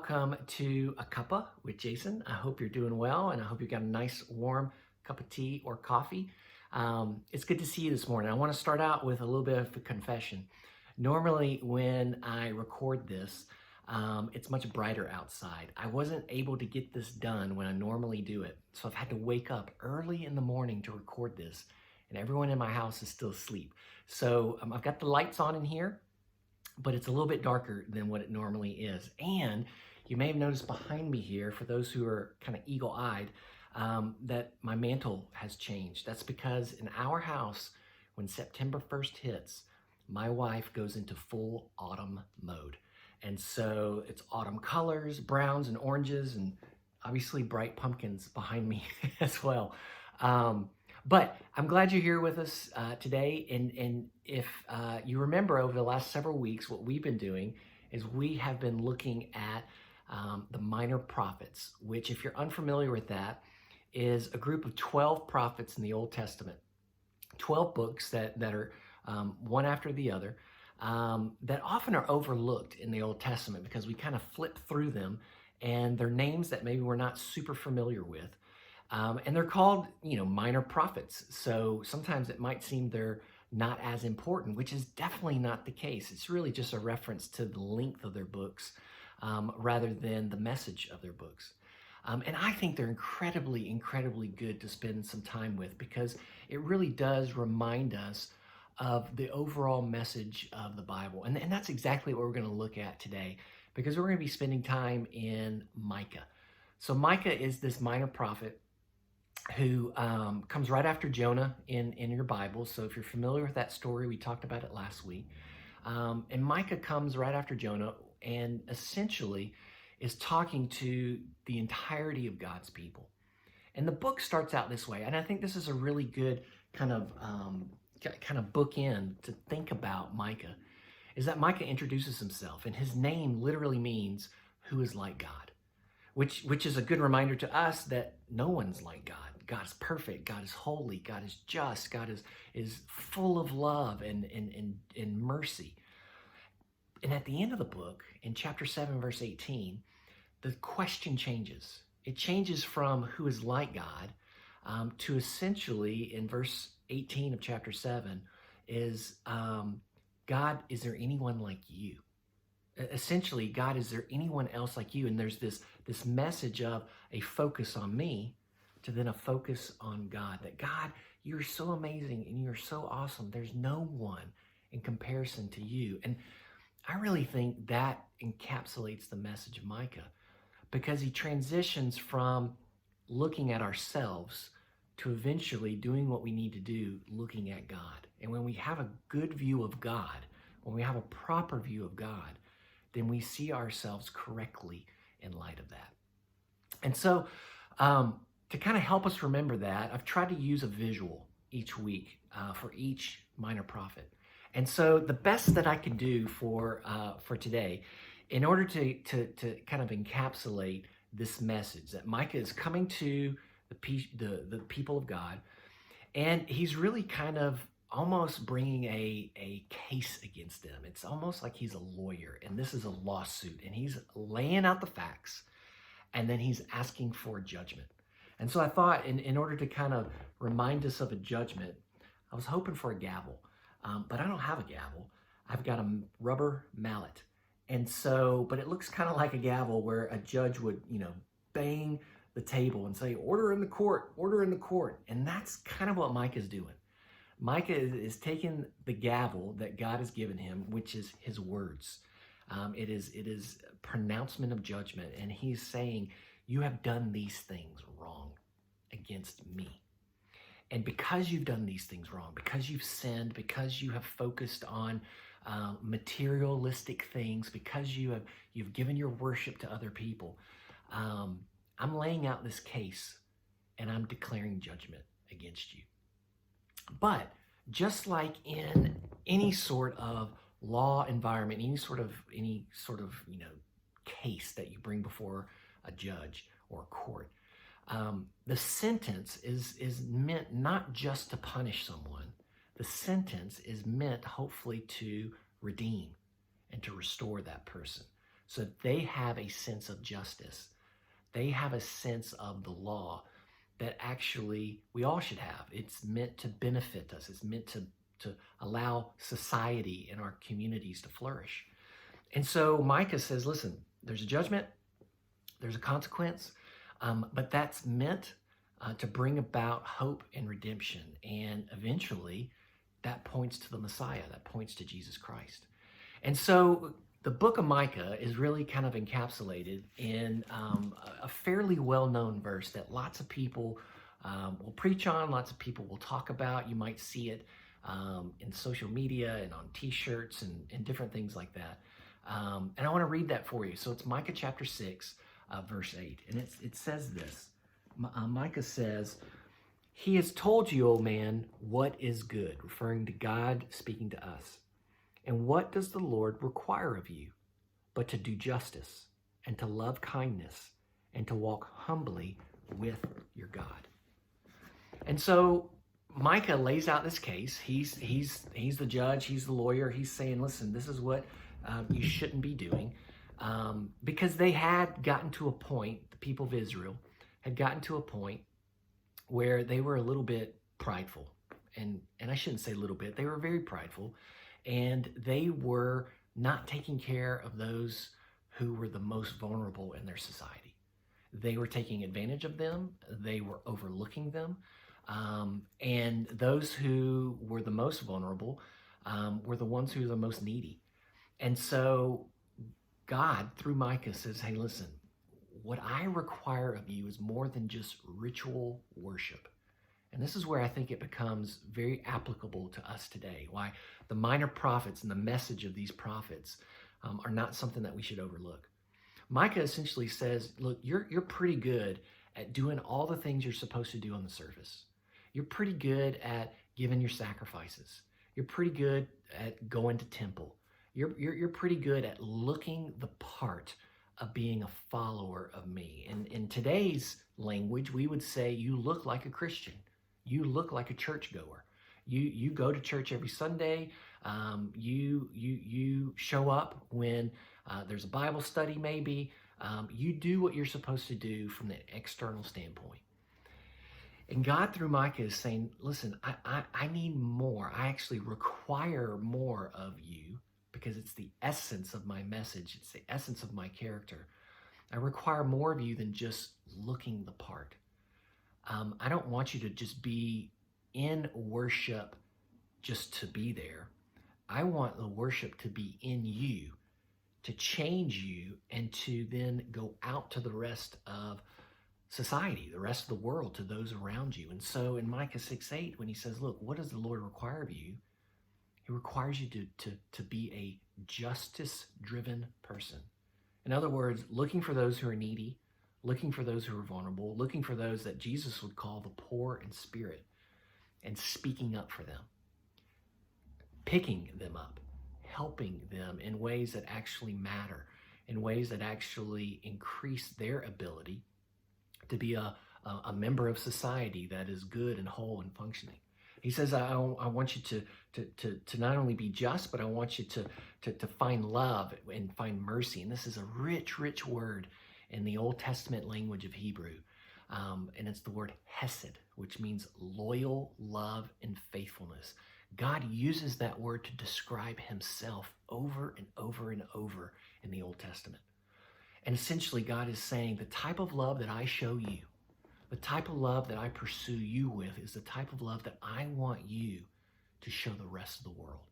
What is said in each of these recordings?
welcome to A Cuppa with Jason. I hope you're doing well, and I hope you got a nice warm cup of tea or coffee. It's good to see you this morning. I want to start out with a little bit of a confession. Normally, when I record this, it's much brighter outside. I wasn't able to get this done when I normally do it, so I've had to wake up early in the morning to record this, and everyone in my house is still asleep. So I've got the lights on in here, but it's a little bit darker than what it normally is. And you may have noticed behind me here, for those who are kind of eagle-eyed, that my mantle has changed. That's because in our house, when September 1st hits, my wife goes into full autumn mode. And so it's autumn colors, browns and oranges, and obviously bright pumpkins behind me as well. But I'm glad you're here with us today. And if you remember over the last several weeks, what we've been doing is we have been looking at the minor prophets, which, if you're unfamiliar with that, is a group of 12 prophets in the Old Testament. 12 books that are one after the other, that often are overlooked in the Old Testament because we kind of flip through them, and they're names that maybe we're not super familiar with. And they're called, minor prophets. So sometimes it might seem they're not as important, which is definitely not the case. It's really just a reference to the length of their books rather than the message of their books. And I think they're incredibly, incredibly good to spend some time with because it really does remind us of the overall message of the Bible. And that's exactly what we're going to look at today, because we're going to be spending time in Micah. So Micah is this minor prophet who comes right after Jonah in your Bible. So if you're familiar with that story, we talked about it last week. And Micah comes right after Jonah and essentially is talking to the entirety of God's people. And the book starts out this way. And I think this is a really good kind of bookend to think about Micah, is that Micah introduces himself, and his name literally means who is like God, which is a good reminder to us that no one's like God. God is perfect. God is holy. God is just. God is full of love and mercy. And at the end of the book, in chapter 7, verse 18, the question changes. It changes from who is like God to essentially, in verse 18 of chapter 7, is God, is there anyone like you? Essentially, God, is there anyone else like you? And there's this message of a focus on me to then a focus on God, that God, you're so amazing and you're so awesome. There's no one in comparison to you. And I really think that encapsulates the message of Micah, because he transitions from looking at ourselves to eventually doing what we need to do, looking at God. And when we have a good view of God, when we have a proper view of God, then we see ourselves correctly in light of that. And so to kind of help us remember that, I've tried to use a visual each week for each minor prophet. And so the best that I can do for today, in order to kind of encapsulate this message that Micah is coming to the people of God, and he's really kind of almost bringing a case against them. It's almost like he's a lawyer, and this is a lawsuit, and he's laying out the facts, and then he's asking for judgment. And so I thought, in order to kind of remind us of a judgment, I was hoping for a gavel, but I don't have a gavel. I've got a rubber mallet. And so, but it looks kind of like a gavel where a judge would, bang the table and say, order in the court, order in the court. And that's kind of what Micah's doing. Micah is taking the gavel that God has given him, which is his words. It is pronouncement of judgment. And he's saying, you have done these things wrong against me. And because you've done these things wrong, because you've sinned, because you have focused on materialistic things, because you've given your worship to other people, I'm laying out this case and I'm declaring judgment against you. But just like in any sort of law environment, any sort of case that you bring before a judge or a court, the sentence is meant not just to punish someone. The sentence is meant hopefully to redeem and to restore that person. so that they have a sense of justice. They have a sense of the law that actually we all should have. It's meant to benefit us. It's meant to allow society and our communities to flourish. And so Micah says, listen, there's a judgment, there's a consequence, but that's meant to bring about hope and redemption. And eventually, that points to the Messiah, that points to Jesus Christ. And so the book of Micah is really kind of encapsulated in a fairly well-known verse that lots of people will preach on, lots of people will talk about. You might see it in social media and on t-shirts and different things like that. And I want to read that for you. So it's Micah chapter 6, verse 8. And it says this. Micah says, "He has told you, O man, what is good," referring to God speaking to us. "And what does the Lord require of you? But to do justice and to love kindness and to walk humbly with your God." And so Micah lays out this case. He's the judge. He's the lawyer. He's saying, listen, this is what you shouldn't be doing, because they had gotten to a point, the people of Israel had gotten to a point where they were a little bit prideful. And I shouldn't say a little bit, they were very prideful. And they were not taking care of those who were the most vulnerable in their society. They were taking advantage of them. They were overlooking them. And those who were the most vulnerable were the ones who were the most needy. And so God, through Micah, says, hey, listen, what I require of you is more than just ritual worship. And this is where I think it becomes very applicable to us today, why the minor prophets and the message of these prophets are not something that we should overlook. Micah essentially says, look, you're pretty good at doing all the things you're supposed to do on the surface. You're pretty good at giving your sacrifices. You're pretty good at going to temple. You're pretty good at looking the part of being a follower of me. And in today's language, we would say you look like a Christian. You look like a churchgoer. You go to church every Sunday. You show up when there's a Bible study maybe. You do what you're supposed to do from the external standpoint. And God through Micah is saying, listen, I need more. I actually require more of you because it's the essence of my message. It's the essence of my character. I require more of you than just looking the part. I don't want you to just be in worship just to be there. I want the worship to be in you, to change you, and to then go out to the rest of society, the rest of the world, to those around you. And so in Micah 6:8, when he says, look, what does the Lord require of you? He requires you to be a justice-driven person. In other words, looking for those who are needy, looking for those who are vulnerable, looking for those that Jesus would call the poor in spirit, and speaking up for them, picking them up, helping them in ways that actually matter, in ways that actually increase their ability to be a member of society that is good and whole and functioning. He says, I want you to not only be just, but I want you to find love and find mercy. And this is a rich, rich word in the Old Testament language of Hebrew. And it's the word hesed, which means loyal love and faithfulness. God uses that word to describe himself over and over and over in the Old Testament. And essentially, God is saying the type of love that I show you, the type of love that I pursue you with is the type of love that I want you to show the rest of the world.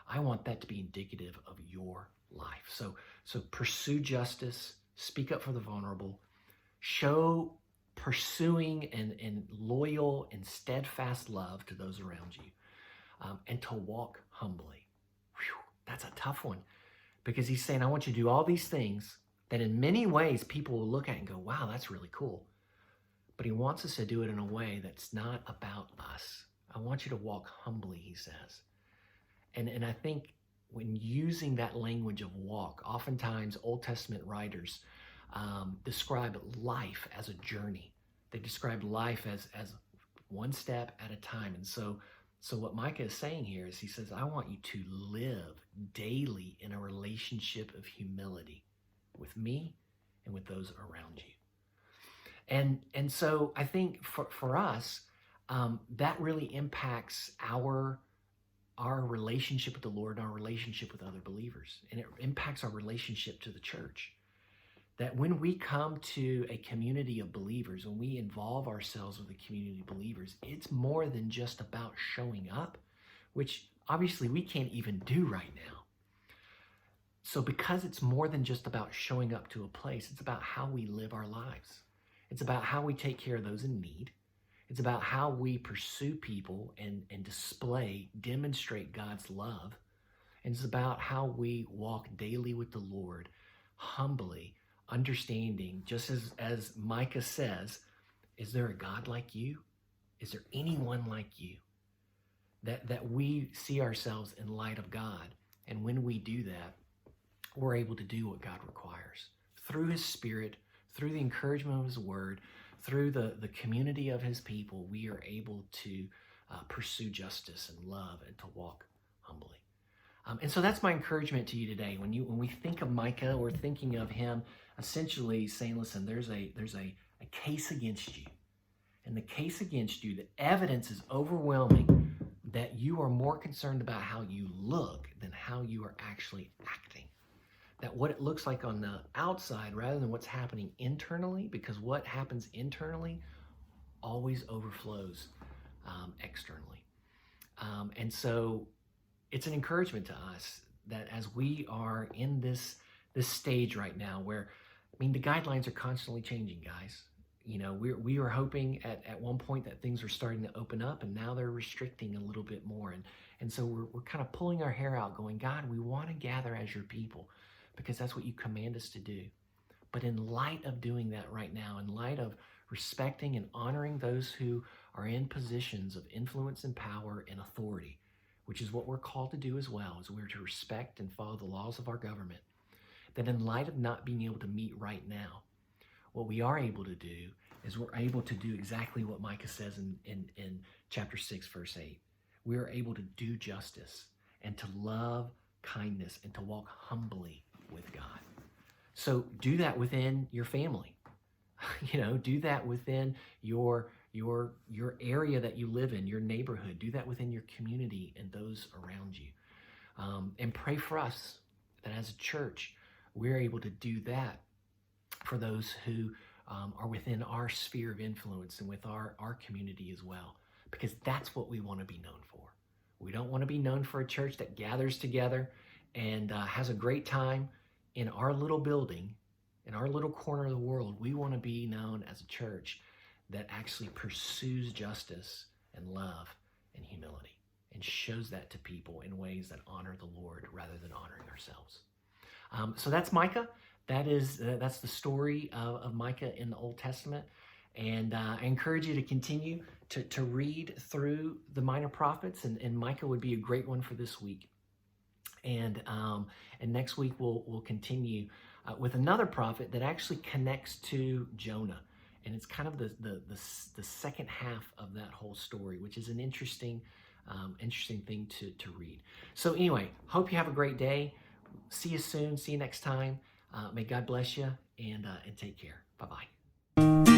I want that to be indicative of your life. So pursue justice, speak up for the vulnerable, show pursuing and loyal and steadfast love to those around you, and to walk humbly. Whew, that's a tough one, because he's saying, I want you to do all these things that in many ways people will look at and go, wow, that's really cool. But he wants us to do it in a way that's not about us. I want you to walk humbly, he says. And I think when using that language of walk, oftentimes Old Testament writers describe life as a journey. They describe life as one step at a time. And so what Micah is saying here is he says, I want you to live daily in a relationship of humility. with me and with those around you. And so I think for us, that really impacts our relationship with the Lord and our relationship with other believers. And it impacts our relationship to the church. That when we come to a community of believers, when we involve ourselves with a community of believers, it's more than just about showing up, which obviously we can't even do right now. So because it's more than just about showing up to a place, it's about how we live our lives. It's about how we take care of those in need. It's about how we pursue people and demonstrate God's love. And it's about how we walk daily with the Lord, humbly, understanding, just as Micah says, is there a God like you? Is there anyone like you? That we see ourselves in light of God. And when we do that, we're able to do what God requires. Through his Spirit, through the encouragement of his word, through the community of his people, we are able to pursue justice and love and to walk humbly. And so that's my encouragement to you today. When we think of Micah, we're thinking of him essentially saying, listen, there's a case against you. And the case against you, the evidence is overwhelming that you are more concerned about how you look than how you are actually acting. That what it looks like on the outside rather than what's happening internally, because what happens internally always overflows externally. And so it's an encouragement to us that as we are in this stage right now where, the guidelines are constantly changing, guys. We were hoping at one point that things were starting to open up, and now they're restricting a little bit more. And so we're kind of pulling our hair out going, God, we want to gather as your people because that's what you command us to do. But in light of doing that right now, in light of respecting and honoring those who are in positions of influence and power and authority, which is what we're called to do as well, is we're to respect and follow the laws of our government, that in light of not being able to meet right now, what we are able to do is we're able to do exactly what Micah says in chapter 6, verse 8. We are able to do justice and to love kindness and to walk humbly with God. So do that within your family. Do that within your area that you live in, your neighborhood. Do that within your community and those around you. And pray for us that as a church, we're able to do that for those who are within our sphere of influence and with our community as well, because that's what we want to be known for. We don't want to be known for a church that gathers together and has a great time in our little building, in our little corner of the world. We want to be known as a church that actually pursues justice and love and humility and shows that to people in ways that honor the Lord rather than honoring ourselves. So that's Micah. That's the story of Micah in the Old Testament. And I encourage you to continue to read through the minor prophets, and Micah would be a great one for this week. And next week we'll continue with another prophet that actually connects to Jonah, and it's kind of the second half of that whole story, which is an interesting thing to read. So anyway, hope you have a great day. See you soon. See you next time. May God bless you, and take care. Bye-bye.